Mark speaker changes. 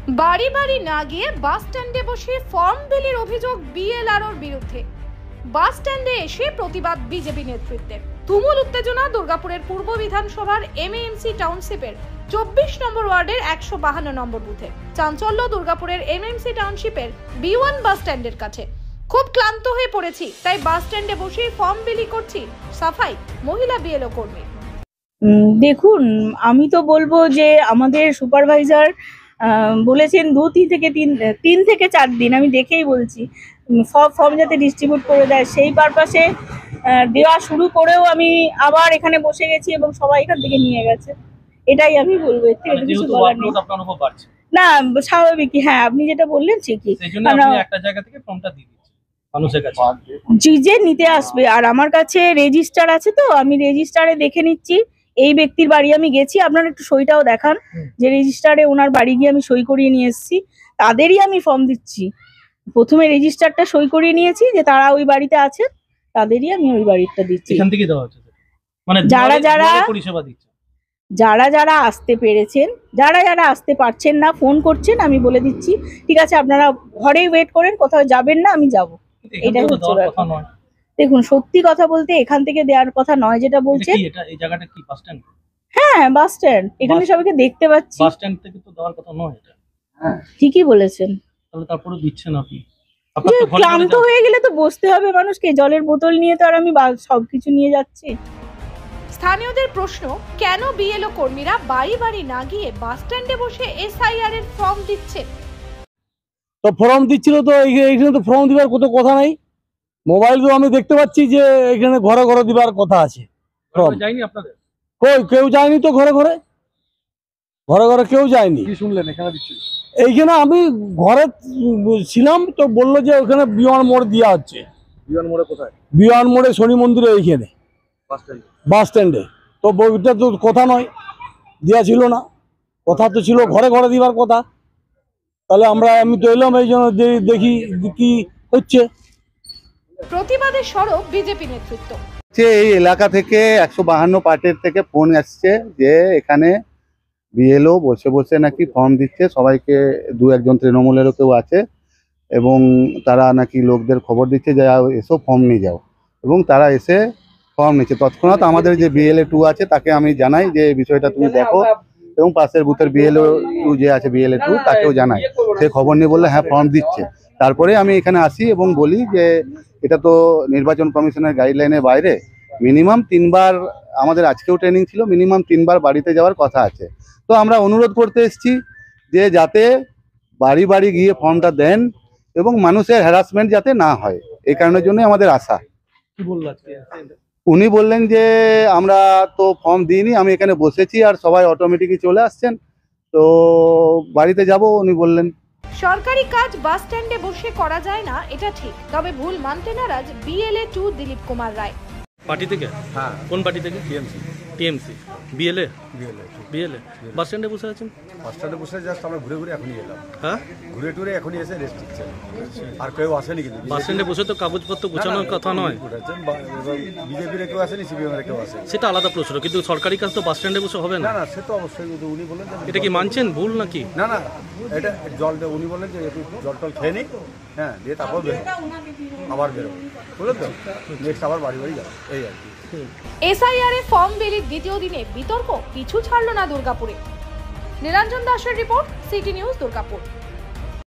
Speaker 1: বাড়ি বাড়ি না গিয়ে বাস স্ট্যান্ডে বসে ফর্ম বিলির অভিযোগ বিএলআরওর বিরুদ্ধে। বাস স্ট্যান্ডে এসে প্রতিবাদ বিজেপি নেতৃত্বের। তুমুল উত্তেজনা দুর্গাপুরের পূর্ব বিধানসভার এমএএমসি টাউনশিপের 24 নম্বর ওয়ার্ডের 152 নম্বর বুথে। চাঞ্চল্য দুর্গাপুরের এমএএমসি টাউনশিপের B1 বাস স্ট্যান্ডের কাছে। খুব ক্লান্ত হয়ে পড়েছি, তাই বাস স্ট্যান্ডে বসে ফর্ম বিলি করছি, সাফাই মহিলা বিএলও কর্মী।
Speaker 2: দেখুন, আমি তো বলবো যে আমাদের সুপারভাইজার বলেছেন 3 থেকে 4 দিন, আমি দেখেই বলছি ফর্ম যাতে ডিস্ট্রিবিউট করে দেয়, সেই পারপাসে দেওয়া শুরু করেও আমি আবার এখানে বসে গেছি এবং সবাই এখান থেকে নিয়ে গেছে। এটাই আমি বলবো, এর থেকে কিছু বলার নেই। না, স্বাভাবিকই। হ্যাঁ, আপনি যেটা বললেন ঠিকই,
Speaker 3: একটা জায়গা থেকে ফর্মটা দিয়ে দিচ্ছি মানুষের কাছে,
Speaker 2: যে নিতে আসবে। আর আমার কাছে রেজিস্টার আছে, তো আমি রেজিস্টারে দেখে নিচ্ছি এই ব্যক্তির বাড়ি আমি গেছি। আপনারা একটু সইটাও দেখান যে রেজিস্টারে ওনার বাড়ি গিয়ে আমি সই করিয়ে নিয়ে এসেছি, তাদেরই আমি ফর্ম দিচ্ছি। প্রথমে রেজিস্টারটা সই করিয়ে নিয়েছি যে তারা ওই বাড়িতে আছে, তাদেরই আমি ওই বাড়িটা দিচ্ছি।
Speaker 3: এখান থেকে দেওয়া হচ্ছে, মানে
Speaker 2: যারা
Speaker 3: পরিষেবা দিচ্ছে।
Speaker 2: যারা আসতে পেরেছেন, যারা আসতে পারছেন না ফোন করছেন, আমি বলে দিচ্ছি ঠিক আছে আপনারা ঘরেই ওয়েট করেন, কোথাও যাবেন না, আমি যাব। এটাই হচ্ছে ব্যাপার। দেখুন, সত্যি কথা বলতে এখান থেকে দেওয়ার কথা নয় যেটা বলছেন।
Speaker 3: এই জায়গাটা কি বাস স্ট্যান্ড?
Speaker 2: হ্যাঁ, বাস স্ট্যান্ড। এখানে সবাইকে দেখতে পাচ্ছি।
Speaker 3: বাস স্ট্যান্ড থেকে তো দেওয়ার কথা নয় এটা।
Speaker 2: হ্যাঁ, ঠিকই বলেছেন।
Speaker 3: তাহলে তারপরে দিচ্ছেন আপনি।
Speaker 2: ক্লান্ত হয়ে গেলে তো বসতে হবে মানুষকে। জলের বোতল নিয়ে তো আর আমি সবকিছু নিয়ে যাচ্ছি।
Speaker 1: স্থানীয়দের প্রশ্ন, কেন বিএলও কর্মীরা বাড়ি বাড়ি না গিয়ে বাস স্ট্যান্ডে বসে এসআইআর এর ফর্ম দিচ্ছে?
Speaker 4: তো ফর্ম দিচ্ছিল, তো এইখানে তো ফর্ম দিবার কোনো কথা নাই। মোবাইল তো আমি দেখতে পাচ্ছি যে এখানে ঘরে ঘরে দিবার কথা আছে। ফর্ম
Speaker 3: যায়নি আপনাদের?
Speaker 4: কেউ যায়নি তো, ঘরে ঘরে কেউ যায়নি।
Speaker 3: কি শুনলেন এখানে দিচ্ছে?
Speaker 4: এইখানে আমি ঘরে ছিলাম, তো বললো যে ওখানে বিমান মোড় দেওয়া হচ্ছে।
Speaker 3: বিমান মোড়ে কোথায়?
Speaker 4: বিমান মোড়ে শনি মন্দিরে এইখানে বাস স্ট্যান্ডে। তো ওইটা তো কথা নয়, দেওয়া ছিল না। কথা তো ছিল ঘরে ঘরে দিবার কথা। তাহলে আমি তো এলাম এই জন্য দেখি কি হচ্ছে।
Speaker 1: প্রতিবাদের সরব বিজেপি নেতৃত্ব।
Speaker 5: এই এলাকা থেকে 152 পার্টির থেকে ফোন আসছে যে এখানে বিএলও বসে বসে নাকি ফর্ম দিচ্ছে সবাইকে। 2-1 তৃণমূলেরও কেউ আছে এবং তারা নাকি লোকদের খবর দিচ্ছে যে এসো ফর্ম নিয়ে যাও, এবং তারা এসে ফর্ম নিচ্ছে। তৎক্ষণাৎ আমাদের যে BLA 2 আছে তাকে আমি জানাই যে এই বিষয়টা তুমি দেখো, এবং পাশের বুথের BLA 2 যে আছে BLA 2 তাকেও জানাই। সে খবর নিয়ে বললে হ্যাঁ ফর্ম দিচ্ছে। তারপরে আমি এখানে আসি এবং বলি যে এটা তো নির্বাচন কমিশনের গাইডলাইনের বাইরে। মিনিমাম 3 বার, আমাদের আজকেও ট্রেনিং ছিল, মিনিমাম 3 বার বাড়িতে যাওয়ার কথা আছে। তো আমরা অনুরোধ করতে এসেছি যে যাতে বাড়ি বাড়ি গিয়ে ফর্মটা দেন এবং মানুষের হ্যারাসমেন্ট যাতে না হয়, এই কারণের জন্য আমাদের আশা।
Speaker 3: কি বলল
Speaker 5: উনি বললেন যে আমরা তো ফর্ম দিইনি, আমি এখানে বসেছি আর সবাই অটোমেটিকই চলে আসছেন, তো বাড়িতে যাব উনি বললেন।
Speaker 1: সরকারি কাজ বাস স্ট্যান্ডে বসে করা যায় না, এটা ঠিক, তবে ভুল মানতে নারাজ BLA 2 দিলীপ কুমার রায়।
Speaker 3: পার্টি থেকে? হ্যাঁ। কোন পার্টি থেকে? টিএমসি। BLA বাস স্ট্যান্ডে বসে আছেন?
Speaker 6: বাস স্ট্যান্ডে বসে জাস্ট আমরা ঘুরে এখনই এলাম।
Speaker 3: হ্যাঁ,
Speaker 6: ঘুরে টুরে এখনই এসে রেস্ট নিচ্ছেন, আর কেউ আসেনি। কিন্তু
Speaker 3: বাস স্ট্যান্ডে বসে তো কাগজপত্র গোছানোর কথা নয়।
Speaker 6: বিজেপির কেউ আসেনি, CPM এর কেউ আসেনি,
Speaker 3: সেটা আলাদা প্রশ্ন, কিন্তু সরকারি কাজ তো বাস স্ট্যান্ডে বসে হবে না।
Speaker 6: না সে তো অবশ্যই। উনি বললেন
Speaker 3: এটা কি মানছেন ভুল নাকি?
Speaker 6: না, এটা উনি বললেন যে একটু জল টল খেয়ে নিই, হ্যাঁ, দিয়ে তারপর বেরো, আবার বেরো, বুঝলেন তো, নেক্সট আবার বাড়ি যাবো, এই আর কি।
Speaker 1: এসআইআর এ ফর্ম বিলির দ্বিতীয় দিনে বিতর্ক পিছু ছাড়ল না দুর্গাপুরে। নিরঞ্জন দাসের রিপোর্ট, সিটি নিউজ, দুর্গাপুর।